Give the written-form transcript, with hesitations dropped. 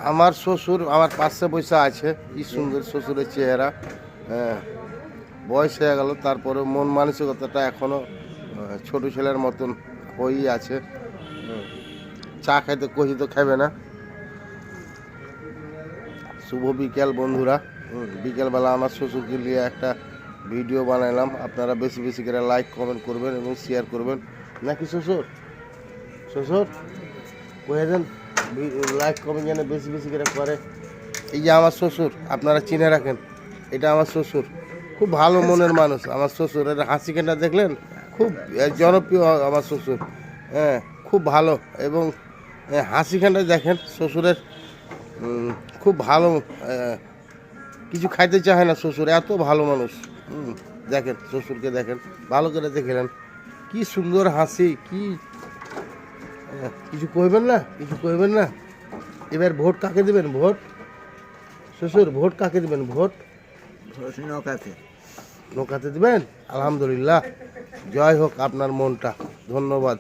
আমার শ্বশুর আমার পাশে বসে আছে, কি সুন্দর শ্বশুরের চেহারা। হ্যাঁ, বয়স হয়ে গেল, তারপরে মন মানসিকতাটা এখনো ছোট ছেলের মতন হয়েই আছে। চা খাইতে কহি তো খাবে না। শুভ বিকেল বন্ধুরা। বিকেলবেলা আমার শ্বশুরকে নিয়ে একটা ভিডিও বানাইলাম। আপনারা বেশি বেশি করে লাইক কমেন্ট করবেন এবং শেয়ার করবেন, নাকি শ্বশুর? শ্বশুর কয়ে দেন লাইক কমেন্ট যেন বেশি বেশি করে করে। এই যে আমার শ্বশুর, আপনারা চিনে রাখেন, এটা আমার শ্বশুর। খুব ভালো মনের মানুষ আমার শ্বশুর। এটা হাসি কেনা দেখলেন, খুব জনপ্রিয় আমার শ্বশুর। হ্যাঁ, খুব ভালো। এবং হাসিখানটা দেখেন শ্বশুরের, খুব ভালো। কিছু খাইতে চায় না শ্বশুর, এত ভালো মানুষ। দেখেন শ্বশুরকে দেখেন, ভালো করে দেখলেন, কি সুন্দর হাসি। কি কিছু কইবেন না, কিছু কইবেন না? এবার ভোট কাকে দিবেন? ভোট শ্বশুর, ভোট কাকে দিবেন? ভোট নৌকাতে। নৌকাতে দিবেন। আলহামদুলিল্লাহ, জয় হোক আপনার মনটা। ধন্যবাদ।